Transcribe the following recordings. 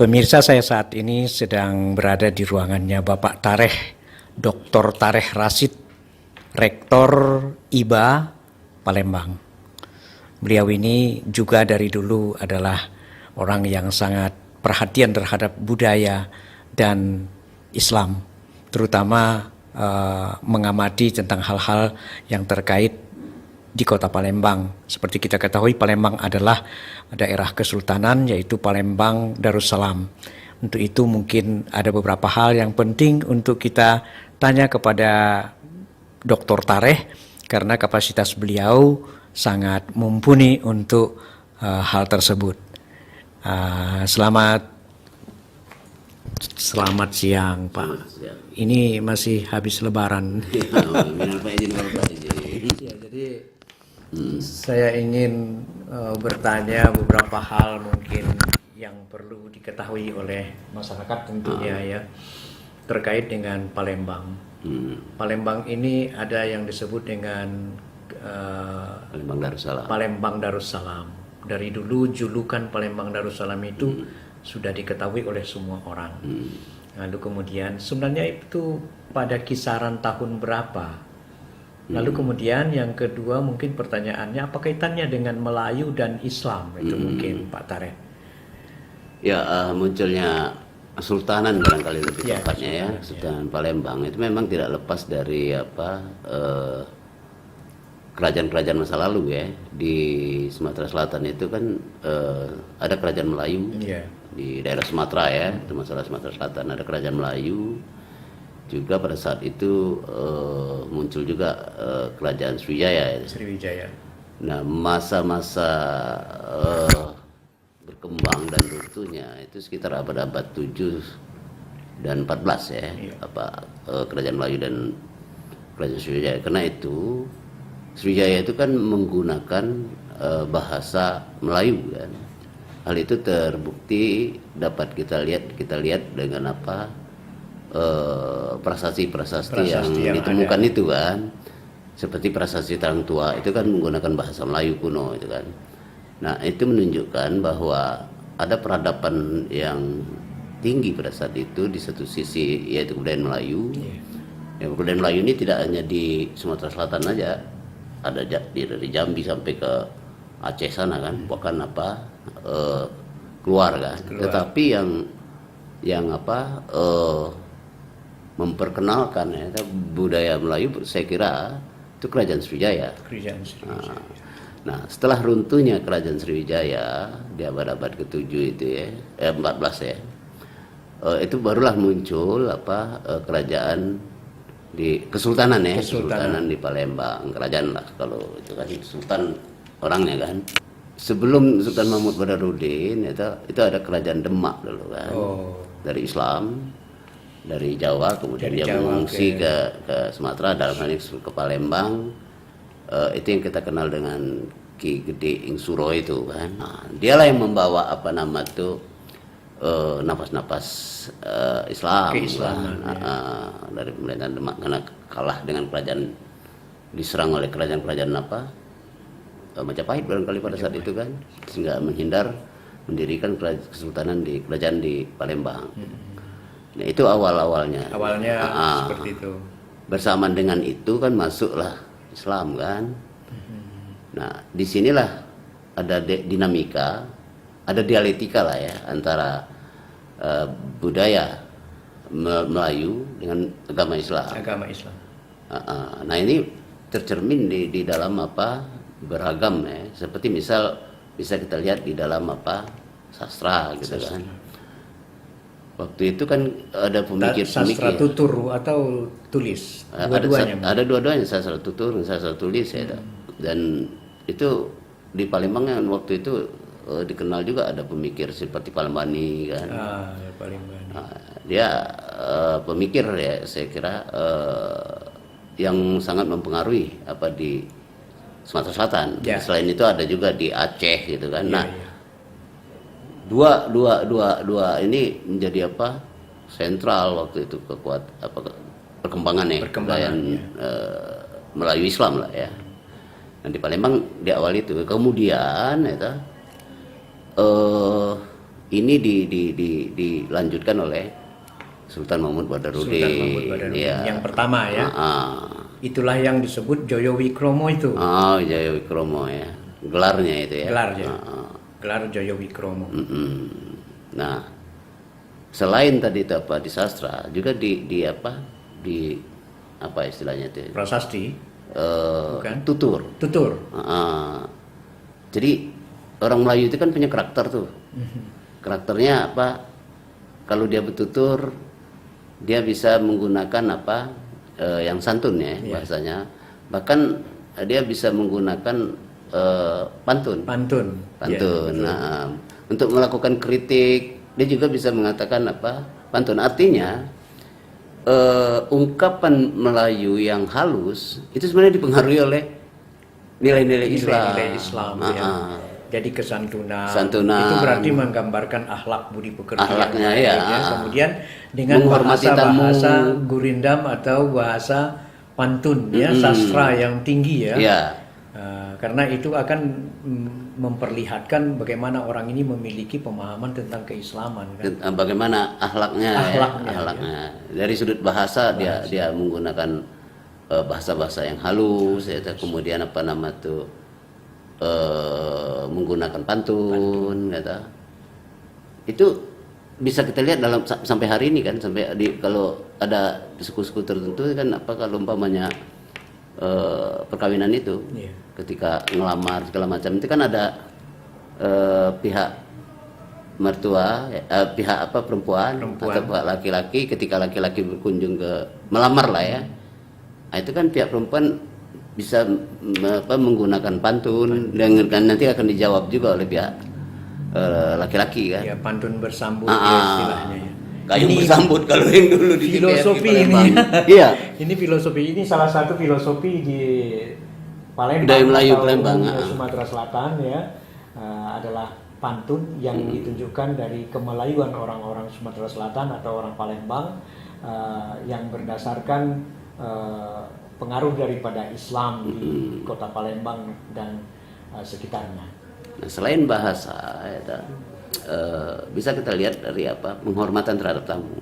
Pemirsa, saya saat ini sedang berada di ruangannya Bapak Tareh, Dr. Tareh Rasid, Rektor IBA Palembang. Beliau ini juga dari dulu adalah orang yang sangat perhatian terhadap budaya dan Islam, terutama mengamati tentang hal-hal yang terkait di kota Palembang. Seperti kita ketahui, Palembang adalah daerah kesultanan, yaitu Palembang Darussalam. Untuk itu mungkin ada beberapa hal yang penting untuk kita tanya kepada Dr. Tareh, karena kapasitas beliau sangat mumpuni untuk hal tersebut. Selamat siang, Pak. Ini masih habis Lebaran. Ya, jadi saya ingin bertanya beberapa hal mungkin yang perlu diketahui oleh masyarakat tentunya ya, terkait dengan Palembang. Palembang ini ada yang disebut dengan Palembang Darussalam. Dari dulu julukan Palembang Darussalam itu sudah diketahui oleh semua orang. Lalu kemudian sebenarnya itu pada kisaran tahun berapa? Lalu kemudian yang kedua mungkin pertanyaannya, apa kaitannya dengan Melayu dan Islam itu mungkin Pak Tareh? Ya, munculnya Kesultanan barangkali lebih tepatnya ya, Kesultanan Palembang itu memang tidak lepas dari kerajaan-kerajaan masa lalu ya. Di Sumatera Selatan itu kan ada kerajaan Melayu di daerah Sumatera ya, itu masalah Sumatera Selatan ada kerajaan Melayu. Juga pada saat itu muncul juga kerajaan Sriwijaya. Sriwijaya. Nah, masa-masa berkembang dan runtuhnya itu sekitar abad-abad 7 dan 14 ya, kerajaan Melayu dan kerajaan Sriwijaya. Karena itu Sriwijaya itu kan menggunakan bahasa Melayu kan. Hal itu terbukti dapat kita lihat dengan prasasti yang ditemukan ada. Itu kan seperti prasasti Tarangtua itu kan menggunakan bahasa Melayu kuno itu kan. Nah, itu menunjukkan bahwa ada peradaban yang tinggi pada saat itu di satu sisi, yaitu kebudayaan Melayu. Ya, kebudayaan Melayu ini tidak hanya di Sumatera Selatan aja, ada dari Jambi sampai ke Aceh sana kan, bahkan keluar kan. Tetapi yang memperkenalkan budaya Melayu, saya kira itu kerajaan Sriwijaya. Nah, setelah runtuhnya kerajaan Sriwijaya di abad-abad ke-7 itu ya, 14 ya, itu barulah muncul kerajaan di Kesultanan ya, Kesultanan di Palembang, kerajaan lah kalau itu kan sultan orangnya kan. Sebelum Sultan Mahmud Badarudin itu ada kerajaan Demak dulu kan, dari Islam. Dari Jawa, kemudian dia mengungsi ke Sumatera, dalam hal ini ke Palembang. Itu yang kita kenal dengan Ki Gede Ing Suro itu kan. Nah, dialah yang membawa nafas-nafas Islam kan. Dari pemerintahan Demak, karena kalah dengan kerajaan, diserang oleh kerajaan-kerajaan Majapahit barangkali pada saat itu kan, sehingga mendirikan kesultanan kerajaan di Palembang. Nah, itu awalnya seperti itu. Bersamaan dengan itu kan masuklah Islam kan. Nah, disinilah ada dinamika, ada dialektika lah ya antara budaya Melayu dengan agama Islam. Nah, ini tercermin di dalam beragam ya. Seperti misal bisa kita lihat di dalam sastra gitu kan. Waktu itu kan ada pemikir-pemikir sastra tutur atau tulis, ada dua-duanya, sastra tutur dan sastra tulis ya. Dan itu di Palembang yang waktu itu dikenal juga ada pemikir seperti Palembani kan. Dia pemikir ya, saya kira yang sangat mempengaruhi di Sumatera Selatan. Selain itu ada juga di Aceh gitu kan. Dua ini menjadi sentral waktu itu perkembangannya Melayu Islam lah ya. Nah, di Palembang di awal itu, kemudian ini dilanjutkan oleh Sultan Mahmud Badarudin. Sultan Mahmud Badarudin Ya. yang pertama ya. Itulah yang disebut Joyowikromo itu. Oh, Joyowikromo ya. Gelarnya itu ya. Gelarnya. Gelar Joyowikromo. Nah, selain tadi itu apa di sastra, juga di apa istilahnya itu? Prasasti. Bukan? Tutur. Tutur. Jadi orang Melayu itu kan punya karakter tuh. Karakternya apa? Kalau dia bertutur, dia bisa menggunakan apa yang santun ya bahasanya. Bahkan dia bisa menggunakan pantun. Ya, Nah, untuk melakukan kritik, dia juga bisa mengatakan apa? Pantun. Artinya ungkapan Melayu yang halus itu sebenarnya dipengaruhi oleh nilai-nilai Islam. Nilai-nilai Islam ya. Jadi kesantunan. Santunan. Itu berarti menggambarkan akhlak budi pekerti. Akhlaknya ya. Kemudian dengan Menghormati bahasa gurindam atau bahasa pantun ya, sastra yang tinggi ya. Ya. Karena itu akan memperlihatkan bagaimana orang ini memiliki pemahaman tentang keislaman kan. Bagaimana akhlaknya. Akhlaknya. Dari sudut bahasa dia menggunakan bahasa-bahasa yang halus ya. Kemudian apa nama tuh menggunakan pantun. Gitu. Itu bisa kita lihat dalam sampai hari ini kan, sampai kalau ada suku-suku tertentu kan apa kalau umpamanya perkawinan itu ketika ngelamar segala macam itu kan ada pihak mertua pihak apa perempuan atau pihak laki-laki, ketika laki-laki berkunjung ke melamar lah ya. Nah, itu kan pihak perempuan bisa menggunakan pantun dan nanti akan dijawab juga oleh pihak laki-laki kan. Ya, pantun bersambut ya, istilahnya ya. Gayung bersambut kalau yang dulu di filosofi TPRI ini. Iya. Ini filosofi, ini salah satu filosofi di Palembang Budaya Melayu atau Palembang, Sumatera Selatan ya, adalah pantun yang ditunjukkan dari kemelayuan orang-orang Sumatera Selatan atau orang Palembang yang berdasarkan pengaruh daripada Islam di kota Palembang dan sekitarnya. Nah, selain bahasa ya, bisa kita lihat dari apa penghormatan terhadap tamu.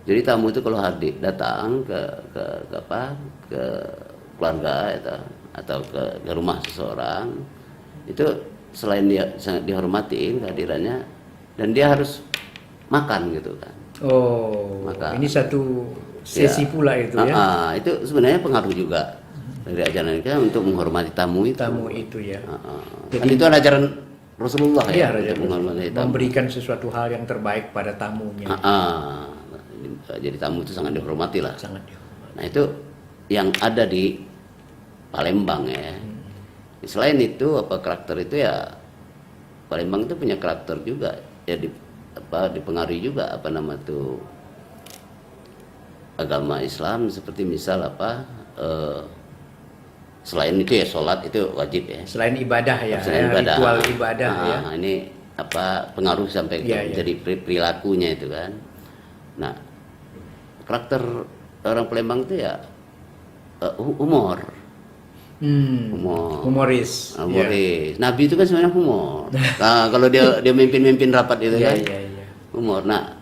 Jadi tamu itu kalau datang ke keluarga ya, atau ke rumah seseorang, itu selain dia sangat dihormatiin kehadirannya, dan dia harus makan gitu kan. Oh, makan. Ini satu sesi pula itu ya. Itu sebenarnya pengaruh juga dari ajaran kita untuk menghormati tamu itu. Tamu itu ya. Kan itu ada ajaran Rasulullah ya, memberikan sesuatu hal yang terbaik pada tamunya. Jadi tamu itu sangat dihormati lah. Sangat dihormati. Nah itu yang ada di Palembang ya. Selain itu apa karakter itu ya, Palembang itu punya karakter juga ya, dipengaruhi juga apa nama tuh agama Islam, seperti misal apa selain itu ya sholat itu wajib ya. Selain ibadah ya, ritual ibadah ya. Ini apa pengaruh sampai jadi perilakunya itu kan. Nah karakter orang Palembang itu ya humor. Humoris. Nabi itu kan sebenarnya humor. Nah kalau dia mimpin rapat itu kan humor. Nah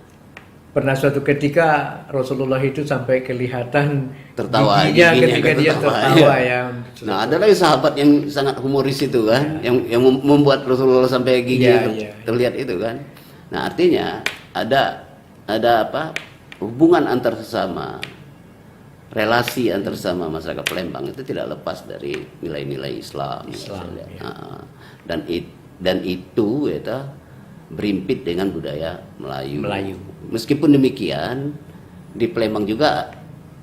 pernah suatu ketika Rasulullah itu sampai kelihatan tertawa giginya ketika dia tertawa ya. Nah ada lagi sahabat yang sangat humoris itu kan, yang membuat Rasulullah sampai gigi terlihat itu kan. Nah artinya ada apa hubungan antar sesama, relasi antar sesama masyarakat Palembang itu tidak lepas dari nilai-nilai Islam ya. Dan itu ya berimpit dengan budaya Melayu. Meskipun demikian di Palembang juga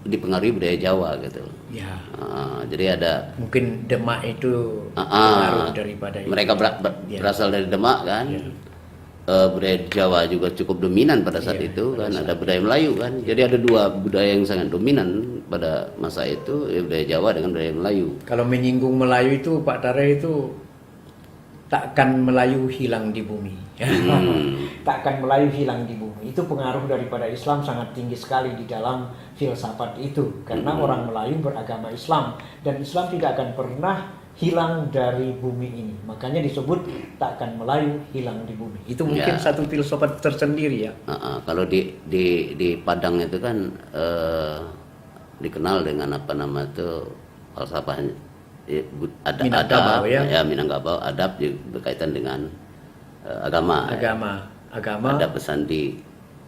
dipengaruhi budaya Jawa gitu. Ya. Jadi ada mungkin Demak itu pengaruh daripada mereka berasal dari Demak kan. Ya. Budaya Jawa juga cukup dominan pada saat itu kan. Ada budaya Melayu kan. Jadi ada dua budaya yang sangat dominan pada masa itu, budaya Jawa dengan budaya Melayu. Kalau menyinggung Melayu itu Pak Tareh itu takkan Melayu hilang di bumi. Takkan Melayu hilang di bumi. Itu pengaruh daripada Islam sangat tinggi sekali di dalam filsafat itu. Karena orang Melayu beragama Islam. Dan Islam tidak akan pernah hilang dari bumi ini. Makanya disebut takkan Melayu hilang di bumi. Itu mungkin satu filsafat tersendiri ya. Kalau di Padang itu kan dikenal dengan apa nama itu falsafahnya Minangkabau ya. Minangkabau, adab berkaitan dengan agama. Ada pesan di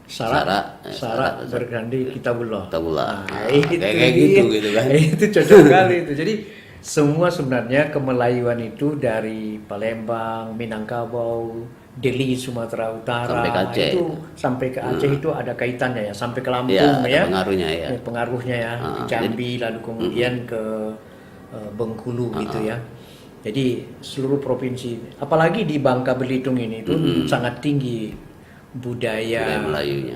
syarat berganti kitabullah. Kayak gitu kan. Itu cocok sekali itu. Jadi semua sebenarnya kemelayuan itu dari Palembang, Minangkabau, Deli, Sumatera Utara sampai ke Aceh. Itu sampai ke Aceh itu ada kaitannya ya, sampai ke Lampung ya. Pengaruhnya ya, ke Jambi lalu kemudian ke Bengkulu gitu ya. Jadi seluruh provinsi, apalagi di Bangka Belitung ini itu sangat tinggi budaya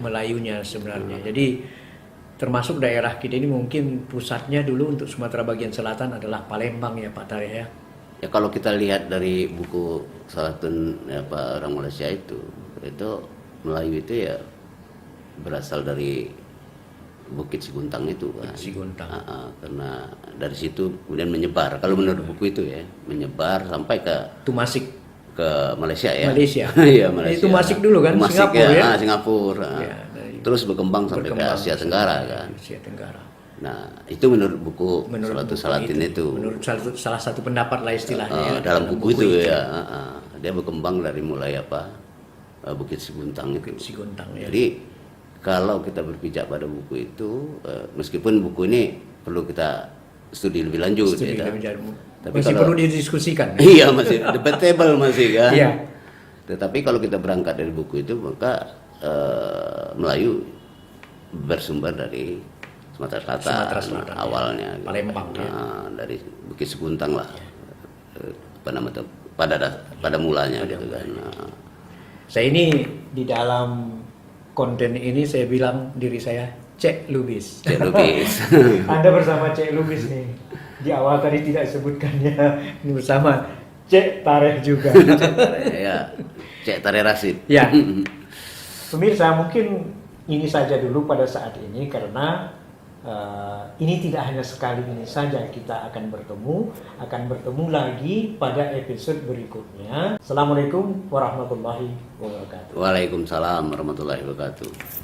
Melayunya sebenarnya. Jadi termasuk daerah kita ini mungkin pusatnya dulu untuk Sumatera bagian selatan adalah Palembang ya Pak Tareh ya. Ya kalau kita lihat dari buku salah satu orang Malaysia itu Melayu itu ya berasal dari Bukit Siguntang itu kan. Siguntang. Karena dari situ kemudian menyebar. Kalau menurut buku itu ya menyebar sampai ke Tumasik, ke Malaysia ya. Iya, Malaysia. Itu Tumasik dulu kan, Tumasik, Singapura ya. Singapura. Terus berkembang sampai ke Asia Tenggara kan. Asia Tenggara. Nah, itu menurut buku Salatu Salatin itu. Menurut salah satu pendapat lah istilahnya. Dalam buku itu ya. Dia berkembang dari mulai Bukit Siguntang itu. Siguntang ya. Jadi kalau kita berpijak pada buku itu, meskipun buku ini perlu kita studi lebih lanjut, tapi masih perlu didiskusikan. Iya, masih debatable masih kan. Iya. Tetapi kalau kita berangkat dari buku itu, maka Melayu bersumber dari Sumatera Selatan awalnya. Palembang ya. Dari Bukit Siguntang lah. Apa namanya? Pada mulanya gitu kan. Saya ini di dalam konten ini saya bilang diri saya Cek Lubis. Cek Lubis. Anda bersama Cek Lubis nih. Di awal tadi tidak sebutkannya, ini bersama Cek Tareh juga. Cek Tareh Rasid. Ya. Pemirsa, mungkin ini saja dulu pada saat ini karena ini tidak hanya sekali ini saja kita akan bertemu lagi pada episode berikutnya. Assalamualaikum warahmatullahi wabarakatuh. Waalaikumsalam warahmatullahi wabarakatuh.